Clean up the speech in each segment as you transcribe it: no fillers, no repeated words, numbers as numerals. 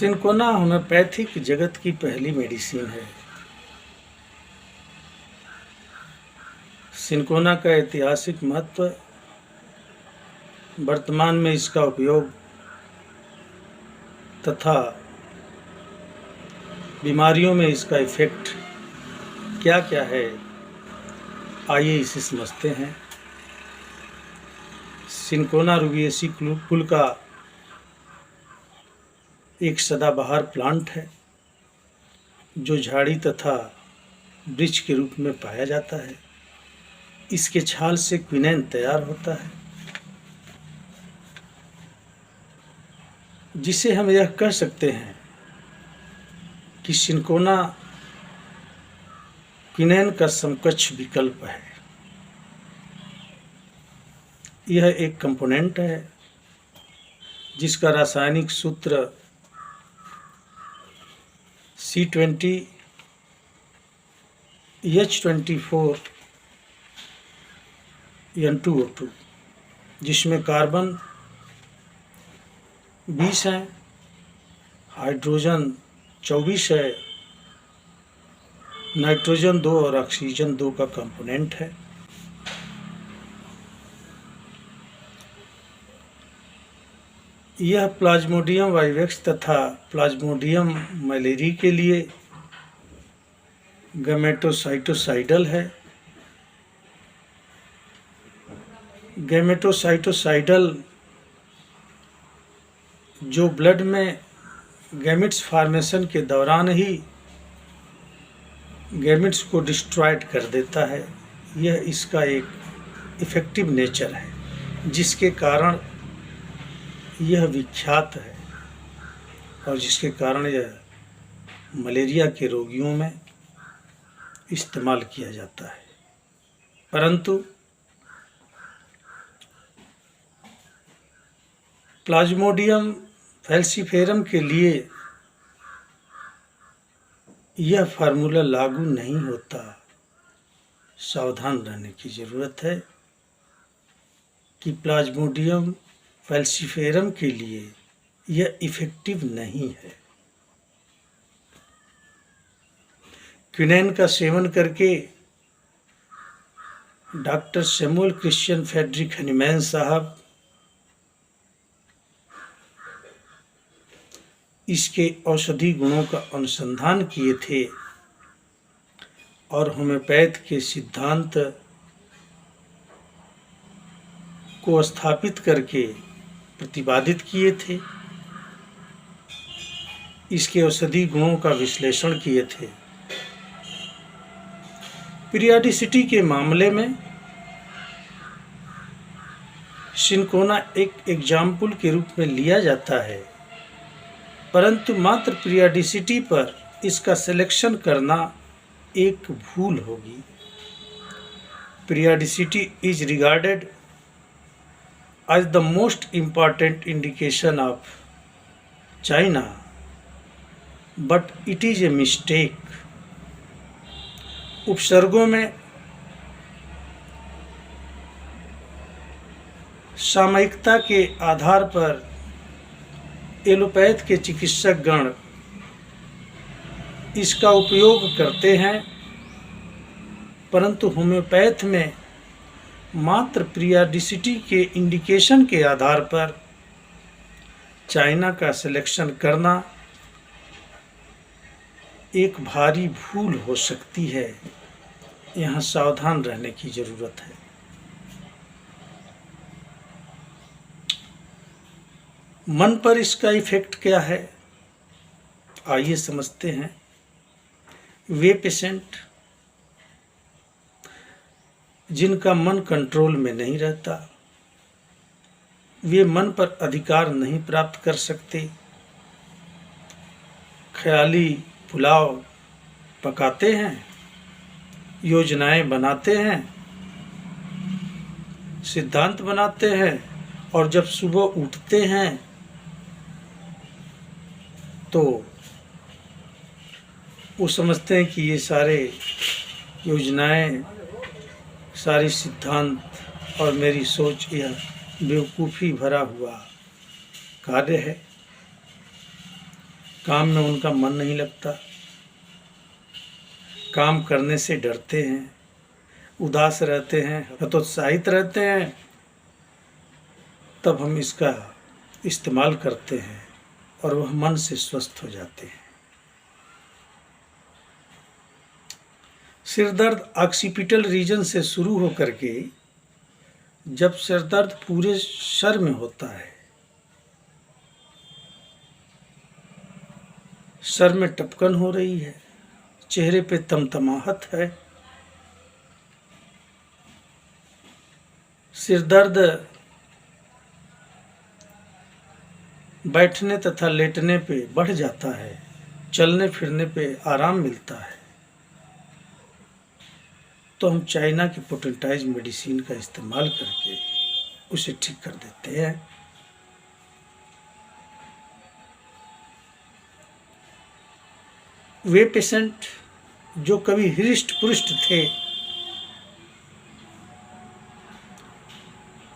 Cinchona homeopathic जगत की पहली मेडिसिन है। सिनकोना का ऐतिहासिक महत्व, वर्तमान में इसका उपयोग तथा बीमारियों में इसका इफेक्ट क्या क्या है, आइए इसे समझते हैं। सिनकोना रुबिएसी कुल का एक सदाबहार प्लांट है जो झाड़ी तथा वृक्ष के रूप में पाया जाता है। इसके छाल से क्विनैन तैयार होता है, जिसे हम यह कह सकते हैं कि सिनकोना क्विनैन का समकक्ष विकल्प है। यह एक कंपोनेंट है जिसका रासायनिक सूत्र C20H24N2O2, जिसमें कार्बन 20 है, हाइड्रोजन 24 है, नाइट्रोजन 2 और ऑक्सीजन 2 का कंपोनेंट है। यह प्लाज्मोडियम वाइवेक्स तथा प्लाज्मोडियम मलेरी के लिए गैमेटोसाइटोसाइडल है। गैमेटोसाइटोसाइडल जो ब्लड में गैमिट्स फॉर्मेशन के दौरान ही गैमिट्स को डिस्ट्रॉयड कर देता है। यह इसका एक इफेक्टिव नेचर है, जिसके कारण यह विख्यात है और जिसके कारण यह मलेरिया के रोगियों में इस्तेमाल किया जाता है। परंतु प्लाज्मोडियम फैल्सीफेरम के लिए यह फार्मूला लागू नहीं होता। सावधान रहने की ज़रूरत है कि प्लाज्मोडियम फैल्सीफेरम के लिए यह इफेक्टिव नहीं है। क्विनैन का सेवन करके doctor Samuel Christian Friedrich Hahnemann साहब इसके औषधि गुणों का अनुसंधान किए थे और होम्योपैथ के सिद्धांत को स्थापित करके प्रतिपादित किए थे। इसके औषधि गुणों का विश्लेषण किए थे। पीरियडिसिटी के मामले में सिनकोना एक एग्जाम्पल के रूप में लिया जाता है, परंतु मात्र पीरियडिसिटी पर इसका सिलेक्शन करना एक भूल होगी। Periodicity is regarded as the most important indication of China, but it is a mistake. उपसर्गों में सामयिकता के आधार पर एलोपैथ के चिकित्सक गण इसका उपयोग करते हैं, परंतु होम्योपैथ में मात्र पीरियडिसिटी के इंडिकेशन के आधार पर चाइना का सिलेक्शन करना एक भारी भूल हो सकती है। यहाँ सावधान रहने की ज़रूरत है। मन पर इसका इफेक्ट क्या है, आइए समझते हैं। वे पेशेंट जिनका मन कंट्रोल में नहीं रहता, वे मन पर अधिकार नहीं प्राप्त कर सकते, ख्याली पुलाव पकाते हैं, योजनाएं बनाते हैं, सिद्धांत बनाते हैं, और जब सुबह उठते हैं तो वो समझते हैं कि ये सारे योजनाएं, सारी सिद्धांत और मेरी सोच यह बेवकूफ़ी भरा हुआ कार्य है। काम में उनका मन नहीं लगता, काम करने से डरते हैं, उदास रहते हैं, हतोत्साहित रहते हैं, तब हम इसका इस्तेमाल करते हैं और वह मन से स्वस्थ हो जाते हैं। सिरदर्द ऑक्सीपिटल रीजन से शुरू होकर के जब सिरदर्द पूरे सर में होता है, सर में टपकन हो रही है, चेहरे पे तमतमाहट है, सिरदर्द बैठने तथा लेटने पे बढ़ जाता है, चलने फिरने पे आराम मिलता है, तो हम चाइना की पोटेंटाइज मेडिसिन का इस्तेमाल करके उसे ठीक कर देते हैं। वे पेशेंट जो कभी हृष्ट पुष्ट थे,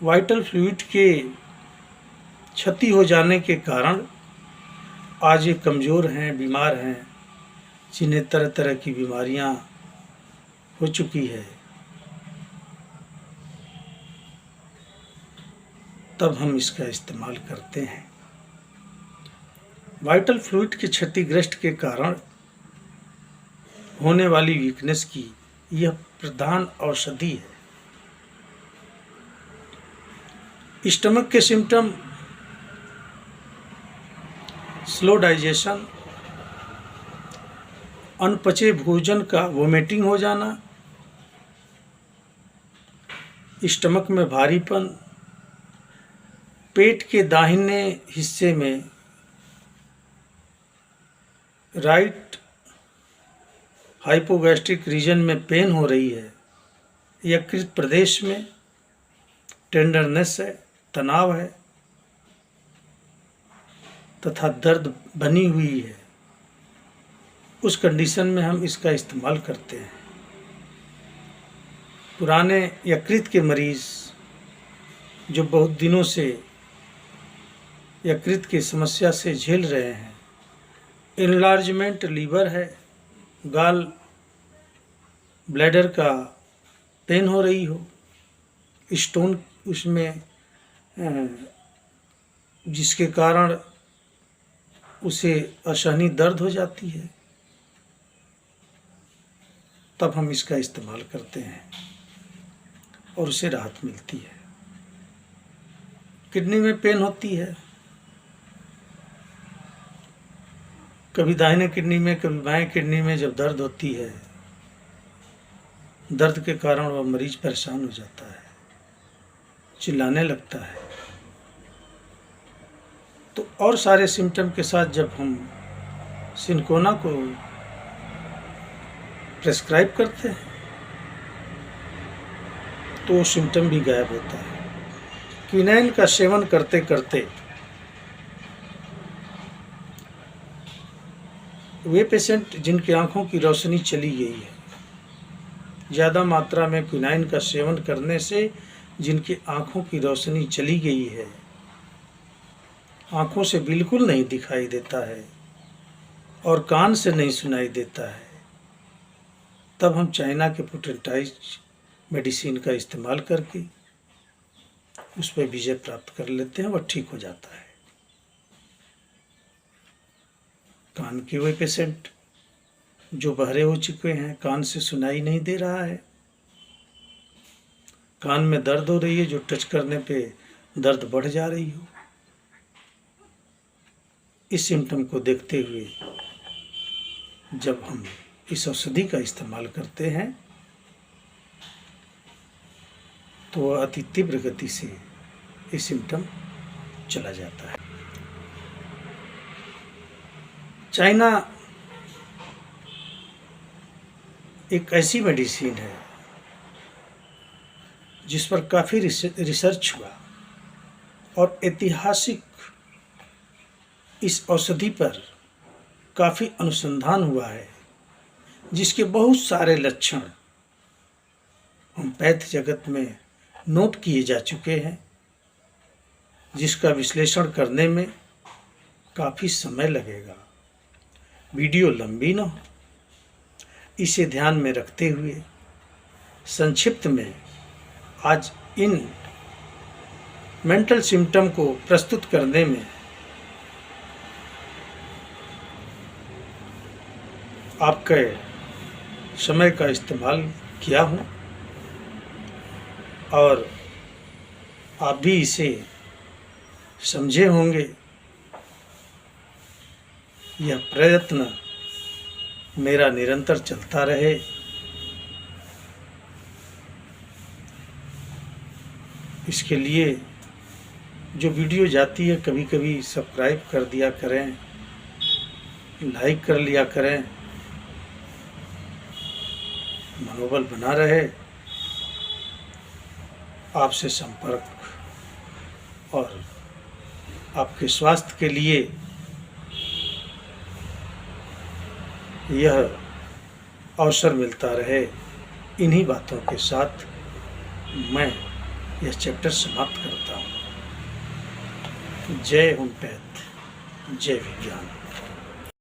वाइटल फ्लूइड के क्षति हो जाने के कारण आज ये कमज़ोर हैं, बीमार हैं, जिन्हें तरह तरह की बीमारियां हो चुकी है, तब हम इसका इस्तेमाल करते हैं। वाइटल फ्लूइड के क्षतिग्रस्त के कारण होने वाली वीकनेस की यह प्रधान औषधि है। स्टमक के सिम्टम स्लो डाइजेशन, अनपचे भोजन का वोमिटिंग हो जाना, स्टमक में भारीपन, पेट के दाहिने हिस्से में राइट हाइपोगैस्ट्रिक रीजन में पेन हो रही है, यकृत प्रदेश में टेंडरनेस है, तनाव है तथा दर्द बनी हुई है, उस कंडीशन में हम इसका इस्तेमाल करते हैं। पुराने यकृत के मरीज जो बहुत दिनों से यकृत की समस्या से झेल रहे हैं, इनलार्जमेंट लीवर है, गाल ब्लैडर का पेन हो रही हो, स्टोन उसमें जिसके कारण उसे असहनीय दर्द हो जाती है, तब हम इसका इस्तेमाल करते हैं और उसे राहत मिलती है। किडनी में पेन होती है, कभी दाहिने किडनी में, कभी बाएं किडनी में जब दर्द होती है, दर्द के कारण वह मरीज परेशान हो जाता है, चिल्लाने लगता है। तो और सारे सिम्टम के साथ जब हम सिनकोना को प्रेस्क्राइब करते हैं तो सिम्टम भी गायब होता है। क्विनाइन का सेवन करते करते वे पेशेंट जिनकी आंखों की रोशनी चली गई है, ज़्यादा मात्रा में क्विनाइन का सेवन करने से जिनकी आंखों की रोशनी चली गई है, आंखों से बिल्कुल नहीं दिखाई देता है और कान से नहीं सुनाई देता है, तब हम चाइना के पोटेंटाइज मेडिसिन का इस्तेमाल करके उस पर विजय प्राप्त कर लेते हैं, वह ठीक हो जाता है। कान के वे पेशेंट जो बहरे हो चुके हैं, कान से सुनाई नहीं दे रहा है, कान में दर्द हो रही है, जो टच करने पे दर्द बढ़ जा रही हो, इस सिम्टम को देखते हुए जब हम इस औषधि का इस्तेमाल करते हैं तो वह अति तीव्र गति से ये सिम्टम चला जाता है। चाइना एक ऐसी मेडिसिन है जिस पर काफ़ी रिसर्च हुआ और ऐतिहासिक इस औषधि पर काफ़ी अनुसंधान हुआ है, जिसके बहुत सारे लक्षण होम्योपैथ जगत में नोट किए जा चुके हैं, जिसका विश्लेषण करने में काफ़ी समय लगेगा। वीडियो लंबी न हो। इसे ध्यान में रखते हुए संक्षिप्त में आज इन मेंटल सिम्टम को प्रस्तुत करने में आपके समय का इस्तेमाल किया हूँ और आप भी इसे समझे होंगे। यह प्रयत्न मेरा निरंतर चलता रहे। इसके लिए जो वीडियो जाती है कभी कभी सब्सक्राइब कर दिया करें, लाइक कर लिया करें, मनोबल बना रहे। आपसे संपर्क और आपके स्वास्थ्य के लिए यह अवसर मिलता रहे। इन्हीं बातों के साथ मैं यह चैप्टर समाप्त करता हूँ। जय होम्योपैथ, जय विज्ञान।